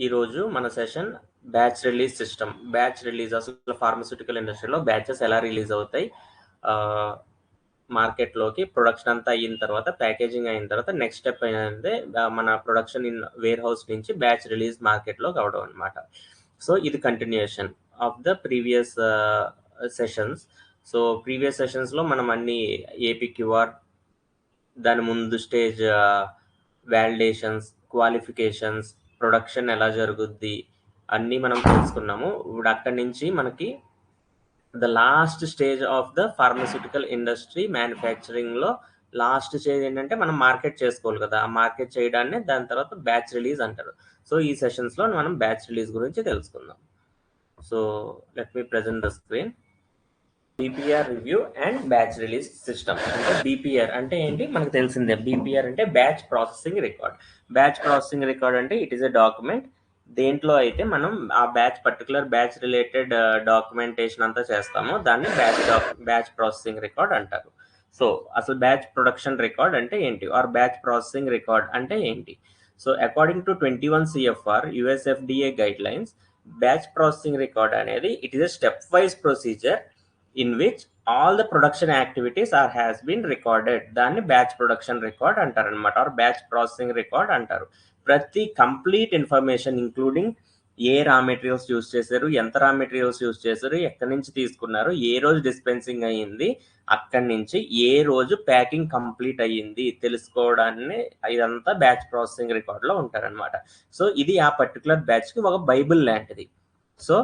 ఈ రోజు మన session batch release system. Batch release అసలు ఫార్మస్యూటికల్ ఇండస్ట్రీలో బ్యాచెస్ ఎలా రిలీజ్ అవుతాయి, మార్కెట్లోకి ప్రొడక్షన్ అంతా అయిన తర్వాత, ప్యాకేజింగ్ అయిన తర్వాత నెక్స్ట్ స్టెప్ అనేది మన ప్రొడక్షన్ ఇన్ వేర్ హౌస్ నుంచి బ్యాచ్ రిలీజ్ మార్కెట్లోకి అవడం అనమాట. సో ఇది continuation of the previous sessions. So previous సెషన్స్లో మనం అన్ని ఏపీక్యూఆర్, దాని ముందు స్టేజ్ వ్యాలిడేషన్స్, క్వాలిఫికేషన్స్, ప్రొడక్షన్ ఎలా జరుగుద్ది అన్నీ మనం తెలుసుకున్నాము. ఇప్పుడు అక్కడి నుంచి మనకి the last stage of the pharmaceutical industry మ్యానుఫ్యాక్చరింగ్లో లాస్ట్ స్టేజ్ ఏంటంటే మనం మార్కెట్ చేసుకోవాలి కదా, ఆ మార్కెట్ చేయడాన్ని దాని తర్వాత బ్యాచ్ రిలీజ్ అంటారు. సో ఈ సెషన్స్లో మనం బ్యాచ్ రిలీజ్ గురించి తెలుసుకుందాం. So let me present the screen. BPR review and batch release system. అంటే బీపీఆర్ అంటే ఏంటి మనకు తెలిసిందే. బీపీఆర్ అంటే batch processing record. Batch processing record అంటే ఇట్ ఈస్ ఎ డాక్యుమెంట్. దేంట్లో అయితే మనం ఆ పర్టికులర్ బ్యాచ్ రిలేటెడ్ డాక్యుమెంటేషన్ అంతా చేస్తామో దాన్ని బ్యాచ్ ప్రాసెసింగ్ రికార్డ్ అంటారు. సో అసలు బ్యాచ్ ప్రొడక్షన్ రికార్డ్ అంటే ఏంటి, ఆర్ బ్యాచ్ ప్రాసెసింగ్ రికార్డ్ అంటే ఏంటి? So according to 21 CFR USFDA guidelines, batch processing record అనేది it is a step wise procedure in which all the production activities has been recorded. దాన్ని batch production record అంటారు అనమాట, are batch processing record అంటారు. ప్రతి complete information including a రా materials use చేశారు, ఎంత రా మెటీరియల్స్ యూజ్ చేశారు, ఎక్కడి నుంచి తీసుకున్నారు, ఏ రోజు డిస్పెన్సింగ్ అయ్యింది, అక్కడి నుంచి ఏ రోజు ప్యాకింగ్ కంప్లీట్ అయ్యింది తెలుసుకోవడాన్ని ఇదంతా బ్యాచ్ ప్రాసెసింగ్ రికార్డ్లో ఉంటారనమాట. సో ఇది ఆ పర్టికులర్ బ్యాచ్కి ఒక బైబిల్ లాంటిది. సో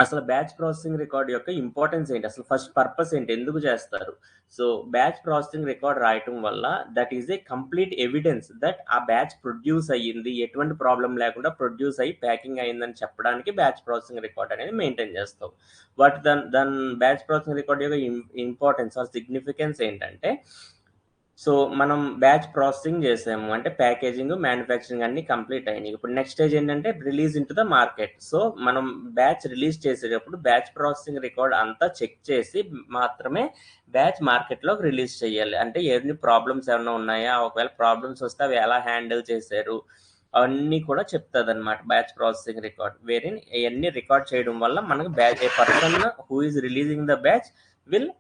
అసలు బ్యాచ్ ప్రాసెసింగ్ రికార్డ్ యొక్క ఇంపార్టెన్స్ ఏంటి, అసలు ఫస్ట్ పర్పస్ ఏంటి, ఎందుకు చేస్తారు? సో బ్యాచ్ ప్రాసెసింగ్ రికార్డ్ రాయటం వల్ల that is a complete evidence that ఆ బ్యాచ్ ప్రొడ్యూస్ అయ్యింది, ఎటువంటి ప్రాబ్లం లేకుండా ప్రొడ్యూస్ అయ్యి ప్యాకింగ్ అయ్యిందని చెప్పడానికి బ్యాచ్ ప్రాసెసింగ్ రికార్డ్ అనేది మెయింటైన్ చేస్తాం. బట్ దాని బ్యాచ్ ప్రాసెసింగ్ రికార్డ్ యొక్క ఇంపార్టెన్స్ ఆర్ సిగ్నిఫికెన్స్ ఏంటంటే, సో మనం బ్యాచ్ ప్రాసెసింగ్ చేసాము అంటే ప్యాకేజింగ్, మ్యానుఫ్యాక్చరింగ్ అన్ని కంప్లీట్ అయినాయి. ఇప్పుడు నెక్స్ట్ స్టేజ్ ఏంటంటే release in to the market. So మనం బ్యాచ్ రిలీజ్ చేసేటప్పుడు బ్యాచ్ ప్రాసెసింగ్ రికార్డ్ అంతా చెక్ చేసి మాత్రమే బ్యాచ్ మార్కెట్లోకి రిలీజ్ చేయాలి. అంటే ఎన్ని ప్రాబ్లమ్స్ ఏమైనా ఉన్నాయా, ఒకవేళ ప్రాబ్లమ్స్ వస్తే అవి ఎలా హ్యాండిల్ చేశారు అవన్నీ కూడా చెప్తుంది అనమాట బ్యాచ్ ప్రాసెసింగ్ రికార్డ్. వేరే ఇవన్నీ రికార్డ్ చేయడం వల్ల మనకు batch a person who is releasing the batch will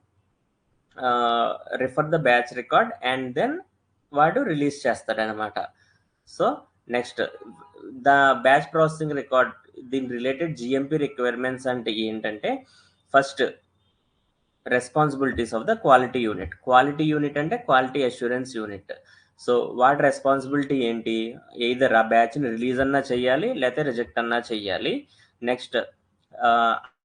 refer the batch record and then వాడు రిలీజ్ చేస్తాడనమాట. So next the batch processing record, దీని రిలేటెడ్ జిఎంపి రిక్వైర్మెంట్స్ అంటే ఏంటంటే, first responsibilities of the quality unit. Quality unit అంటే quality assurance unit. So వాటి responsibility ఏంటి, either ఆ బ్యాచ్ని రిలీజ్ అన్నా చెయ్యాలి లేకపోతే రిజెక్ట్ అన్నా చెయ్యాలి. నెక్స్ట్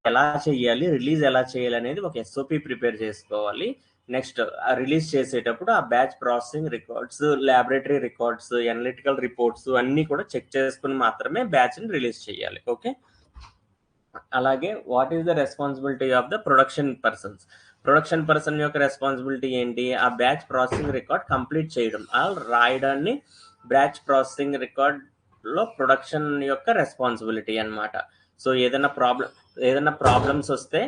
ఎలా చేయాలి, రిలీజ్ ఎలా చేయాలి అనేది ఒక ఎస్ఓపి ప్రిపేర్ చేసుకోవాలి. నెక్స్ట్ రిలీజ్ చేసేటప్పుడు ఆ batch processing records, laboratory records, analytical reports అన్నీ కూడా చెక్ చేసుకుని మాత్రమే బ్యాచ్ని రిలీజ్ చేయాలి. ఓకే. అలాగే what is the responsibility of the production persons. Production person యొక్క రెస్పాన్సిబిలిటీ ఏంటి, ఆ బ్యాచ్ ప్రాసెసింగ్ రికార్డ్ కంప్లీట్ చేయడం, రాయడాన్ని బ్యాచ్ ప్రాసెసింగ్ రికార్డ్లో ప్రొడక్షన్ యొక్క రెస్పాన్సిబిలిటీ అనమాట. సో ఏదైనా ప్రాబ్లమ్స్ వస్తే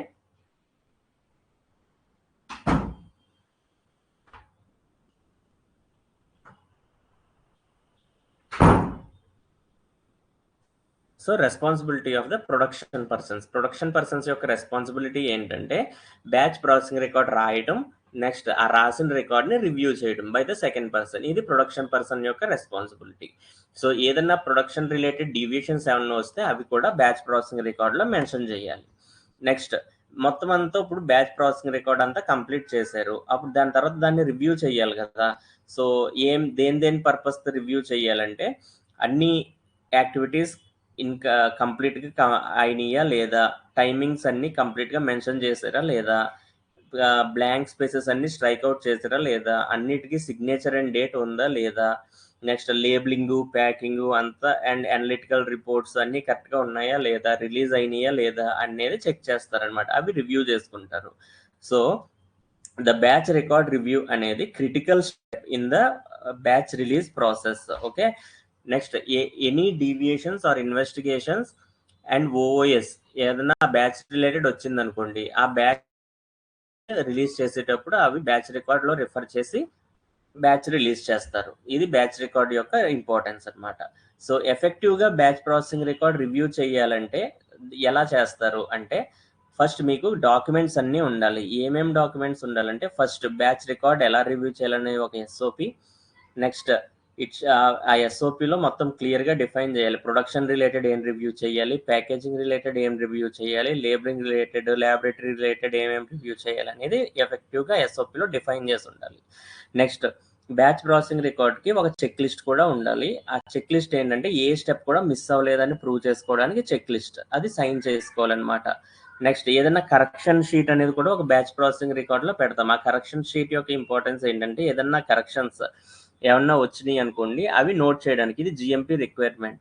so responsibility of the production persons యొక్క రెస్పాన్సిబిలిటీ ఏంటంటే బ్యాచ్ ప్రాసెసింగ్ రికార్డ్ రాయడం, నెక్స్ట్ ఆ రాసిన రికార్డ్ని రివ్యూ చేయడం బై ద సెకండ్ పర్సన్. ఇది ప్రొడక్షన్ పర్సన్ యొక్క రెస్పాన్సిబిలిటీ. సో ఏదన్నా ప్రొడక్షన్ రిలేటెడ్ డీవియేషన్స్ ఏమన్నా వస్తే అవి కూడా బ్యాచ్ ప్రాసెసింగ్ రికార్డ్లో మెన్షన్ చేయాలి. నెక్స్ట్ మొత్తం అంతా ఇప్పుడు బ్యాచ్ ప్రాసెసింగ్ రికార్డ్ అంతా కంప్లీట్ చేశారు, అప్పుడు దాని తర్వాత దాన్ని రివ్యూ చేయాలి కదా. సో దేని పర్పస్ రివ్యూ చేయాలంటే, అన్ని యాక్టివిటీస్ ఇంకా కంప్లీట్గా అయినాయా లేదా, టైమింగ్స్ అన్ని కంప్లీట్గా మెన్షన్ చేశారా లేదా, బ్లాంక్ స్పేసెస్ అన్ని స్ట్రైక్ అవుట్ చేశారా లేదా, అన్నిటికీ సిగ్నేచర్ అండ్ డేట్ ఉందా లేదా, నెక్స్ట్ లేబులింగ్, ప్యాకింగ్ అంతా అండ్ అనలిటికల్ రిపోర్ట్స్ అన్ని కరెక్ట్గా ఉన్నాయా లేదా, రిలీజ్ అయినాయా లేదా అనేది చెక్ చేస్తారనమాట, అవి రివ్యూ చేసుకుంటారు. So the batch record review అనేది critical step in the batch release process. Okay. Next any deviations or investigations and OOS ఏదైనా బ్యాచ్ రిలేటెడ్ వచ్చింది అనుకోండి, ఆ బ్యాచ్ రిలీజ్ చేసేటప్పుడు అవి బ్యాచ్ రికార్డ్లో రిఫర్ చేసి బ్యాచ్ రిలీజ్ చేస్తారు. ఇది బ్యాచ్ రికార్డ్ యొక్క ఇంపార్టెన్స్ అనమాట. సో ఎఫెక్టివ్గా బ్యాచ్ ప్రాసెసింగ్ రికార్డ్ రివ్యూ చేయాలంటే ఎలా చేస్తారు అంటే, ఫస్ట్ మీకు డాక్యుమెంట్స్ అన్నీ ఉండాలి. ఏమేం డాక్యుమెంట్స్ ఉండాలంటే, ఫస్ట్ బ్యాచ్ రికార్డ్ ఎలా రివ్యూ చేయాలనే ఒక ఎస్ఓపి. నెక్స్ట్ ఆ ఎస్ఓపిలో మొత్తం క్లియర్గా డిఫైన్ చేయాలి. ప్రొడక్షన్ రిలేటెడ్ ఏం రివ్యూ చేయాలి, ప్యాకేజింగ్ రిలేటెడ్ ఏం రివ్యూ చేయాలి, లేబరింగ్ రిలేటెడ్, ల్యాబొరేటరీ రిలేటెడ్ ఏమేమి రివ్యూ చేయాలి అనేది ఎఫెక్టివ్గా ఎస్ఓపిలో డిఫైన్ చేసి ఉండాలి. నెక్స్ట్ బ్యాచ్ ప్రాసెసింగ్ రికార్డ్కి ఒక చెక్ లిస్ట్ కూడా ఉండాలి. ఆ చెక్ లిస్ట్ ఏంటంటే ఏ స్టెప్ కూడా మిస్ అవ్వలేదని ప్రూవ్ చేసుకోవడానికి చెక్ లిస్ట్, అది సైన్ చేసుకోవాలన్నమాట. నెక్స్ట్ ఏదైనా కరెక్షన్ షీట్ అనేది కూడా ఒక బ్యాచ్ ప్రాసెసింగ్ రికార్డ్లో పెడతాం. ఆ కరెక్షన్ షీట్ యొక్క ఇంపార్టెన్స్ ఏంటంటే, ఏదైనా కరెక్షన్స్ ఏమన్నా వచ్చినాయి అనుకోండి, అవి నోట్ చేయడానికి. ఇది జిఎంపి రిక్వైర్మెంట్.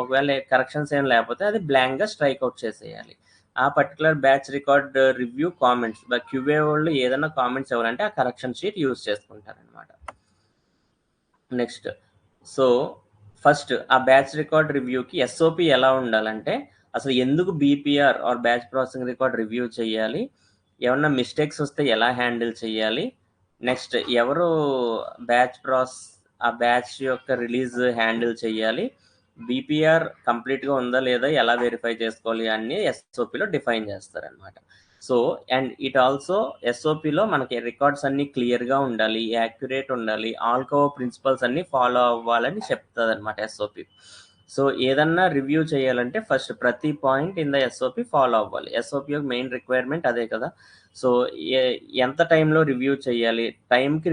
ఒకవేళ కరెక్షన్స్ ఏం లేకపోతే అది బ్లాంక్గా స్ట్రైక్ అవుట్ చేసేయాలి. ఆ particular batch record review comments QA వాళ్ళు ఏదైనా కామెంట్స్ ఇవ్వాలంటే ఆ కరెక్షన్ షీట్ యూజ్ చేసుకుంటారనమాట. నెక్స్ట్ సో ఫస్ట్ ఆ బ్యాచ్ రికార్డ్ రివ్యూకి ఎస్ఓపి ఎలా ఉండాలంటే, అసలు ఎందుకు BPR or batch processing record review చేయాలి, ఏమన్నా మిస్టేక్స్ వస్తే ఎలా హ్యాండిల్ చేయాలి, నెక్స్ట్ ఎవరు ఆ బ్యాచ్ యొక్క రిలీజ్ హ్యాండిల్ చేయాలి, బీపీఆర్ కంప్లీట్గా ఉందా లేదా ఎలా వెరిఫై చేసుకోవాలి అన్ని ఎస్ఓపిలో డిఫైన్ చేస్తారనమాట. సో అండ్ ఇట్ ఆల్సో ఎస్ఓపిలో మనకి రికార్డ్స్ అన్ని క్లియర్గా ఉండాలి, యాక్యురేట్ ఉండాలి, ఆల్కో ప్రిన్సిపల్స్ అన్ని ఫాలో అవ్వాలని చెప్తుంది అనమాట ఎస్ఓపి. సో ఏదన్నా రివ్యూ చేయాలంటే ఫస్ట్ ప్రతి point in the SOP follow అవ్వాలి. ఎస్ఓపి యొక్క మెయిన్ రిక్వైర్మెంట్ అదే కదా. సో ఎంత టైంలో రివ్యూ చేయాలి, టైంకి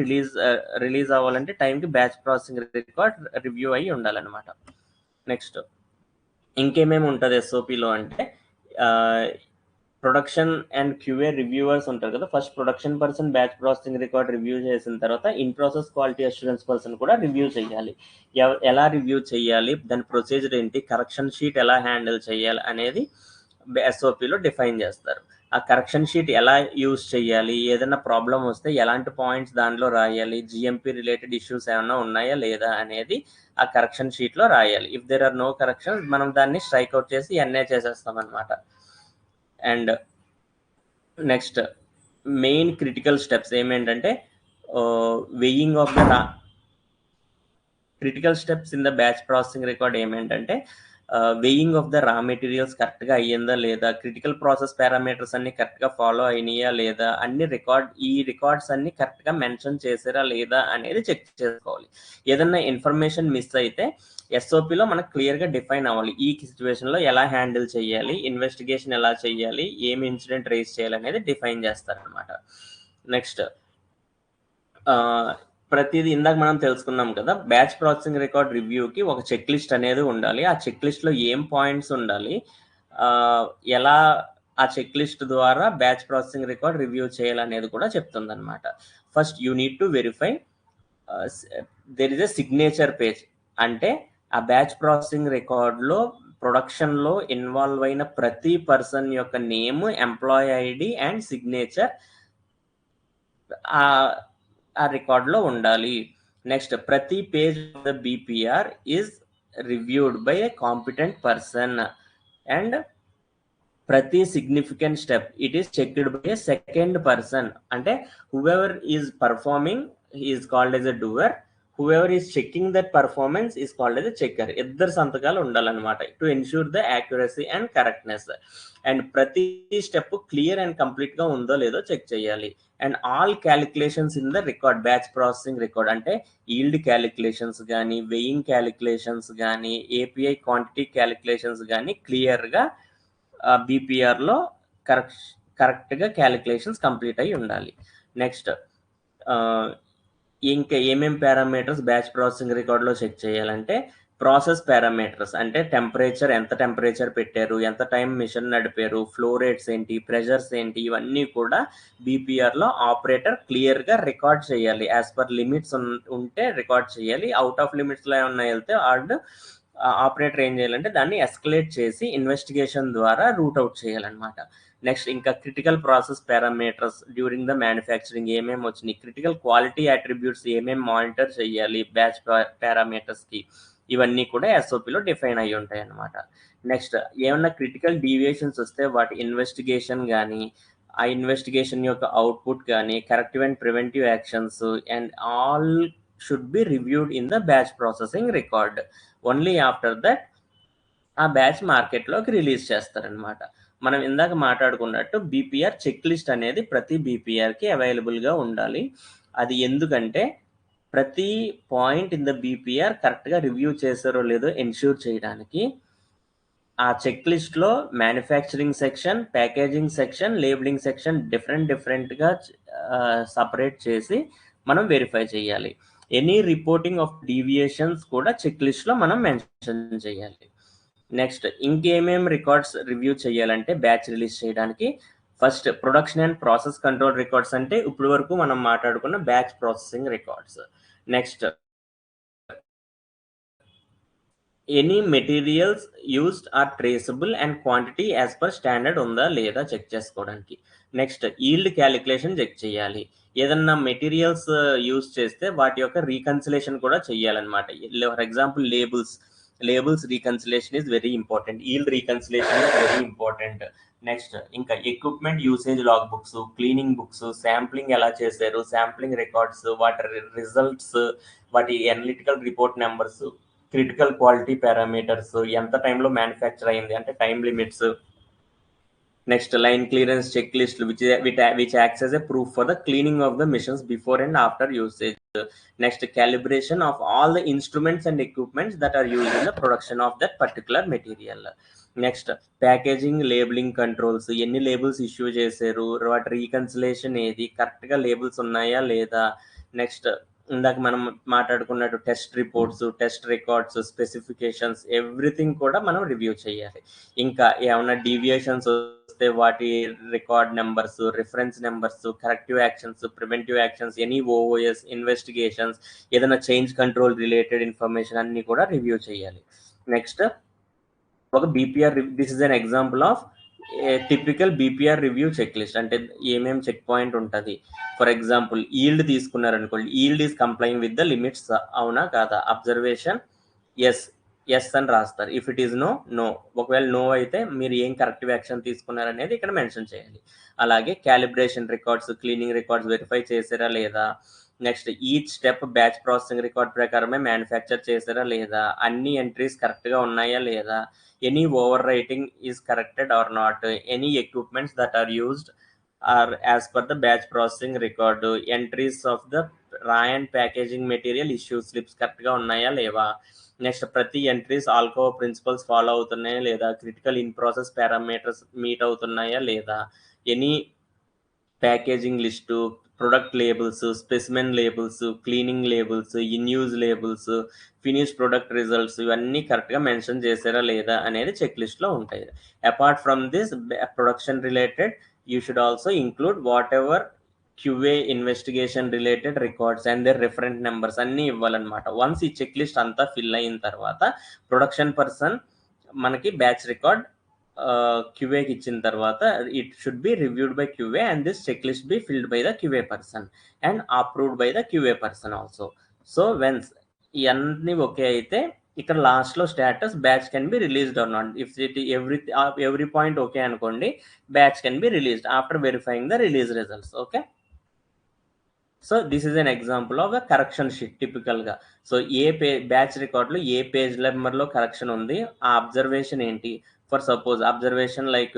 రిలీజ్ అవ్వాలంటే టైంకి బ్యాచ్ ప్రాసెసింగ్ రికార్డ్ రివ్యూ అయ్యి ఉండాలన్నమాట. నెక్స్ట్ ఇంకేమేమి ఉంటుంది ఎస్ఓపిలో అంటే, ప్రొడక్షన్ అండ్ క్యూఏ రివ్యూవర్స్ ఉంటారు కదా. First production person batch processing record review చేసిన తర్వాత in process quality assurance person కూడా రివ్యూ చేయాలి. ఎలా రివ్యూ చేయాలి, దాని ప్రొసీజర్ ఏంటి, కరెక్షన్ షీట్ ఎలా హ్యాండిల్ చేయాలి అనేది ఎస్ఓపిలో డిఫైన్ చేస్తారు. ఆ కరెక్షన్ షీట్ ఎలా యూజ్ చేయాలి, ఏదైనా ప్రాబ్లం వస్తే ఎలాంటి పాయింట్స్ దానిలో రాయాలి, జిఎంపి రిలేటెడ్ ఇష్యూస్ ఏమైనా ఉన్నాయా లేదా అనేది ఆ కరెక్షన్ షీట్లో రాయాలి. If there are no corrections మనం దాన్ని స్ట్రైక్ అవుట్ చేసి ఎన్ఏ చేసేస్తాం అనమాట. And next main critical steps ఏమేంటంటే, weighing of the critical steps in the batch processing record ఏమేంటంటే, weighing of the raw materials కరెక్ట్గా అయ్యిందా లేదా, క్రిటికల్ ప్రాసెస్ పారామీటర్స్ అన్ని కరెక్ట్గా ఫాలో అయినాయా లేదా, ఈ రికార్డ్స్ అన్ని కరెక్ట్గా మెన్షన్ చేసారా లేదా అనేది చెక్ చేసుకోవాలి. ఏదన్నా ఇన్ఫర్మేషన్ మిస్ అయితే ఎస్ఓపిలో మనకు క్లియర్గా డిఫైన్ అవ్వాలి. ఈ సిచ్యువేషన్లో ఎలా హ్యాండిల్ చేయాలి, ఇన్వెస్టిగేషన్ ఎలా చేయాలి, ఏమి ఇన్సిడెంట్ రేస్ చేయాలి అనేది డిఫైన్ చేస్తారనమాట. నెక్స్ట్ ప్రతిదీ ఇందాక మనం తెలుసుకున్నాం కదా, బ్యాచ్ ప్రాసెసింగ్ రికార్డ్ రివ్యూకి ఒక చెక్ లిస్ట్ అనేది ఉండాలి. ఆ చెక్ లిస్ట్లో ఏం పాయింట్స్ ఉండాలి, ఎలా ఆ చెక్ లిస్ట్ ద్వారా బ్యాచ్ ప్రాసెసింగ్ రికార్డ్ రివ్యూ చేయాలనేది కూడా చెప్తుంది అనమాట. First you need to verify there is a signature page. అంటే ఆ బ్యాచ్ ప్రాసెసింగ్ రికార్డ్లో ప్రొడక్షన్లో ఇన్వాల్వ్ అయిన ప్రతి పర్సన్ యొక్క name, employee ID and signature ఆ రికార్డ్లో ఉండాలి. నెక్స్ట్ ప్రతి page of the BPR is reviewed by a competent person and ప్రతి significant step it is checked by a second person. అంటే whoever is performing is called as a doer, whoever is checking that performance is called as a checker. ఇద్దరు సంతకాలు ఉండాలన్నమాట to ensure the accuracy and correctness. And ప్రతి step clear and complete గా ఉందో లేదో check చేయాలి. And all calculations in the record, batch processing record అంటే yield calculations కానీ, వెయింగ్ క్యాలిక్యులేషన్స్ కానీ, ఏపీఐ క్వాంటిటీ క్యాలిక్యులేషన్స్ కానీ క్లియర్గా బీపీఆర్లో కరెక్ట్గా క్యాలిక్యులేషన్స్ కంప్లీట్ అయి ఉండాలి. నెక్స్ట్ ఇంకా ఏమేం పారామీటర్స్ బ్యాచ్ ప్రాసెసింగ్ రికార్డ్లో చెక్ చేయాలంటే, ప్రాసెస్ పారామీటర్స్ అంటే టెంపరేచర్, ఎంత టెంపరేచర్ పెట్టారు, ఎంత టైం మిషన్ నడిపారు, ఫ్లో రేట్స్ ఏంటి, ప్రెషర్స్ ఏంటి, ఇవన్నీ కూడా బీపీఆర్లో ఆపరేటర్ క్లియర్గా రికార్డ్ చేయాలి. యాజ్ పర్ లిమిట్స్ ఉంటే రికార్డ్ చేయాలి. అవుట్ ఆఫ్ లిమిట్స్లో ఏమన్నా వెళ్తే ఆపరేటర్ ఏం చేయాలంటే దాన్ని ఎస్కలేట్ చేసి ఇన్వెస్టిగేషన్ ద్వారా రూట్ అవుట్ చేయాలన్నమాట. నెక్స్ట్ ఇంకా critical process parameters during the manufacturing ఏమేమి వచ్చినాయి, క్రిటికల్ క్వాలిటీ అట్రిబ్యూట్స్ ఏమేమి మానిటర్ చేయాలి బ్యాచ్ పారామీటర్స్కి, ఇవన్నీ కూడా ఎస్ఓపిలో డిఫైన్ అయ్యి ఉంటాయి అన్నమాట. నెక్స్ట్ ఏమన్నా క్రిటికల్ డీవియేషన్స్ వస్తే వాటి ఇన్వెస్టిగేషన్ కానీ, ఆ ఇన్వెస్టిగేషన్ యొక్క అవుట్పుట్ కానీ, corrective and preventive actions and all should be reviewed in the batch processing record. Only after that ఆ బ్యాచ్ మార్కెట్లోకి రిలీజ్ చేస్తారనమాట. మనం ఇందాక మాట్లాడుకున్నట్టు బీపీఆర్ చెక్ లిస్ట్ అనేది ప్రతి బీపీఆర్కి అవైలబుల్గా ఉండాలి. అది ఎందుకంటే ప్రతి పాయింట్ ఇన్ ద బీపీఆర్ కరెక్ట్గా రివ్యూ చేశారో లేదో ఎన్ష్యూర్ చేయడానికి ఆ చెక్ లిస్ట్లో manufacturing section, packaging section, labeling section డిఫరెంట్గా సపరేట్ చేసి మనం వెరిఫై చేయాలి. ఎనీ రిపోర్టింగ్ ఆఫ్ డీవియేషన్స్ కూడా చెక్ లిస్ట్లో మనం మెన్షన్ చేయాలి. నెక్స్ట్ ఇంకేమేం రికార్డ్స్ రివ్యూ చేయాలంటే బ్యాచ్ రిలీజ్ చేయడానికి first production and process control records అంటే ఇప్పుడు వరకు మనం మాట్లాడుకున్న batch processing records. Next any materials used are traceable and quantity as per standard ఉందా లేదా చెక్ చేసుకోవడానికి. నెక్స్ట్ ఈల్డ్ క్యాలిక్యులేషన్ చెక్ చేయాలి. ఏదన్నా మెటీరియల్స్ యూజ్ చేస్తే వాటి యొక్క రీకన్సిలేషన్ కూడా చేయాలన్నమాట. For example labels reconciliation is very important, yield reconciliation is very important. Next ఇంకా equipment usage log books, cleaning books, sampling ఎలా చేశారు, శాంప్లింగ్ రికార్డ్స్, వాటి రిజల్ట్స్, వాటి analytical report numbers, critical quality parameters, ఎంత టైంలో మ్యానుఫ్యాక్చర్ అయింది అంటే time limits. Next line clearance check list which acts as a proof for the cleaning of the machines before and after usage. Next calibration of all the instruments and equipments that are used in the production of that particular material. Next packaging labelling controls, ఎన్ని labels issue చేశారు, వాటి reconciliation ఏది, కరెక్ట్గా labels ఉన్నాయా లేదా. Next ఇందాక మనం మాట్లాడుకున్నట్టు test reports, test records, specifications, everything కూడా మనం రివ్యూ చేయాలి. ఇంకా ఏమైనా డీవియేషన్స్ వస్తే వాటి record numbers, reference numbers, corrective actions, preventive actions, any OOS investigations, ఏదైనా చేంజ్ కంట్రోల్ రిలేటెడ్ ఇన్ఫర్మేషన్ అన్ని కూడా రివ్యూ చేయాలి. నెక్స్ట్ ఒక BPR, this is an example of typical BPR review check list. అంటే ఏమేమి చెక్ పాయింట్ ఉంటుంది. ఫర్ ఎగ్జాంపుల్ ఈల్డ్ తీసుకున్నారనుకోండి, yield is complying with the limits, అవునా కాదా. అబ్జర్వేషన్ ఎస్ అని రాస్తారు. If it is no. ఒకవేళ నో అయితే మీరు ఏం కరెక్టివ్ యాక్షన్ తీసుకున్నారనేది ఇక్కడ మెన్షన్ చేయాలి. అలాగే calibration records, cleaning records verify చేసారా లేదా. Next each step batch processing record ప్రకారమే మ్యానుఫ్యాక్చర్ చేసారా లేదా, అన్ని ఎంట్రీస్ కరెక్ట్గా ఉన్నాయా లేదా, any overwriting is corrected or not, any equipments that are used are as per the batch processing record, entries of the raw and packaging material issue slips కరెక్ట్గా ఉన్నాయా లేవా. నెక్స్ట్ ప్రతి ఎంట్రీస్ ఆల్కో ప్రిన్సిపల్స్ ఫాలో అవుతున్నాయా లేదా, critical in process parameters meet అవుతున్నాయా లేదా, any packaging list, product labels, specimen labels, cleaning labels, in use labels, finish product results, ఇవన్నీ కరెక్ట్గా మెన్షన్ చేశారా లేదా అనేది చెక్ లిస్ట్లో ఉంటాయి. Apart from this production related you should also include whatever QA investigation related records and their reference numbers అన్నీ ఇవ్వాలన్నమాట. Once ఈ చెక్ లిస్ట్ అంతా ఫిల్ అయిన తర్వాత ప్రొడక్షన్ పర్సన్ మనకి బ్యాచ్ రికార్డ్ క్యూఏకి ఇచ్చిన తర్వాత it should be reviewed by QA and this check list be filled by the QA person and approved by the QA person also. So once ఇవన్నీ okay అయితే ఇక్కడ లాస్ట్లో status batch can be released or not. If it every point okay అనుకోండి, batch can be released after verifying the release results. Okay, so this is an example of the correction sheet టిపికల్గా. So batch రికార్డులో ఏ page నెంబర్లో correction ఉంది, ఆ observation ఏంటి. For suppose observation like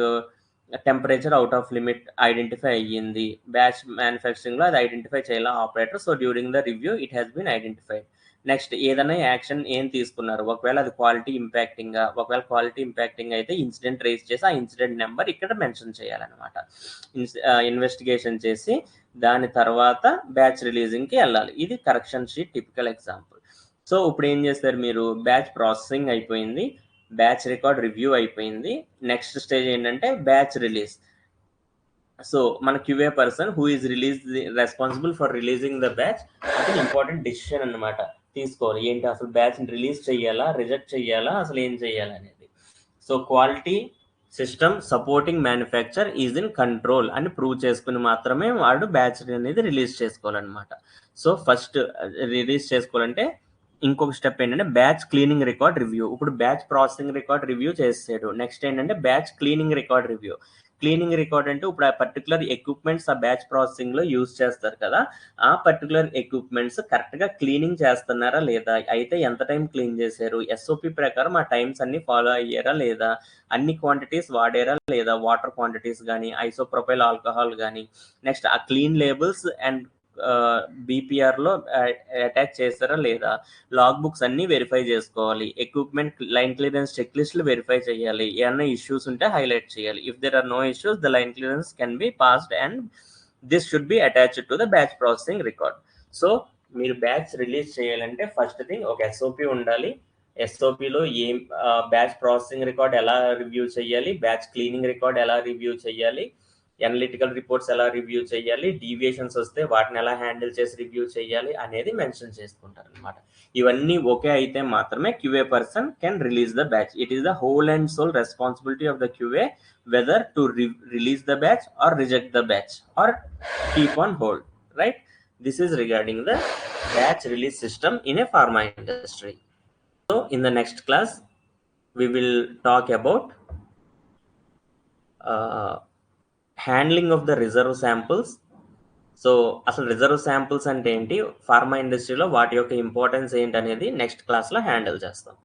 temperature out of limit identify అయ్యింది, batch మ్యానుఫ్యాక్చరింగ్లో అది ఐడెంటిఫై చేయాలి operator. So during the review it has been identified. Next ఏదైనా యాక్షన్ ఏం తీసుకున్నారు, ఒకవేళ అది క్వాలిటీ ఇంపాక్టింగ్ అయితే ఇన్సిడెంట్ రేస్ చేసి ఆ ఇన్సిడెంట్ నెంబర్ ఇక్కడ మెన్షన్ చేయాలన్నమాట. ఇన్వెస్టిగేషన్ చేసి దాని తర్వాత బ్యాచ్ రిలీజింగ్కి వెళ్ళాలి. ఇది correction sheet typical example. So ఇప్పుడు ఏం చేస్తారు మీరు, బ్యాచ్ ప్రాసెసింగ్ అయిపోయింది, బ్యాచ్ రికార్డ్ రివ్యూ అయిపోయింది, నెక్స్ట్ స్టేజ్ ఏంటంటే బ్యాచ్ రిలీజ్. సో మన QA person who is responsible for releasing the batch, అది ఇంపార్టెంట్ డిసిషన్ అన్నమాట. తీసుకోవాలి ఏంటి, అసలు బ్యాచ్ని రిలీజ్ చేయాలా, రిజెక్ట్ చేయాలా, అసలు ఏం చేయాలి అనేది. So quality system supporting manufacture is in control అని ప్రూవ్ చేసుకుని మాత్రమే వాడు బ్యాచ్ అనేది రిలీజ్ చేసుకోవాలన్నమాట. సో ఫస్ట్ రిలీజ్ చేసుకోవాలంటే ఇంకొక స్టెప్ ఏంటంటే బ్యాచ్ క్లీనింగ్ రికార్డ్ రివ్యూ. ఇప్పుడు బ్యాచ్ ప్రాసెసింగ్ రికార్డ్ రివ్యూ చేసాడు. నెక్స్ట్ ఏంటంటే batch cleaning record review. Cleaning record అంటే ఇప్పుడు ఆ పర్టికులర్ ఎక్విప్మెంట్స్ ఆ బ్యాచ్ ప్రాసెసింగ్ లో యూజ్ చేస్తారు కదా, ఆ పర్టికులర్ ఎక్విప్మెంట్స్ కరెక్ట్ గా క్లీనింగ్ చేస్తున్నారా లేదా, అయితే ఎంత టైం క్లీన్ చేశారు, ఎస్ఓపి ప్రకారం ఆ టైమ్స్ అన్ని ఫాలో అయ్యారా లేదా, అన్ని క్వాంటిటీస్ వాడారా లేదా, వాటర్ క్వాంటిటీస్ కానీ ఐసోప్రొపైల్ ఆల్కహాల్ కానీ, నెక్స్ట్ ఆ క్లీన్ లేబుల్స్ అండ్ బీపీఆర్ లో అటాచ్ చేస్తారా లేదా, లాగ్ బుక్స్ అన్ని వెరిఫై చేసుకోవాలి, ఎక్విప్మెంట్ లైన్ క్లియరెన్స్ చెక్ లిస్ట్లు వెరిఫై చేయాలి, ఏమైనా ఇష్యూస్ ఉంటే హైలైట్ చేయాలి. If there are no issues the line clearance can be passed and this should be attached to the batch processing record. So మీరు batch release చేయాలంటే first thing ఒక SOP ఉండాలి. ఎస్ఓపిలో ఏం బ్యాచ్ ప్రాసెసింగ్ రికార్డ్ ఎలా review చేయాలి, batch cleaning record ఎలా review చేయాలి, అనలిటికల్ రిపోర్ట్స్ ఎలా రివ్యూ చేయాలి, డీవియేషన్స్ వస్తే వాటిని ఎలా హ్యాండిల్ చేసి రివ్యూ చేయాలి అనేది మెన్షన్ చేసుకుంటారు అనమాట. ఇవన్నీ ఓకే అయితే మాత్రమే QA person can release the batch. It is the whole and sole responsibility of the QA whether to release the batch or reject the batch or keep on hold, right? This is regarding the batch release system in a pharma industry. So in the next class we will talk about handling of the reserve samples. So అసలు reserve samples అంటే ఏంటి, pharma ఇండస్ట్రీలో వాటి యొక్క importance ఏంటి అనేది next క్లాస్లో handle చేస్తాం.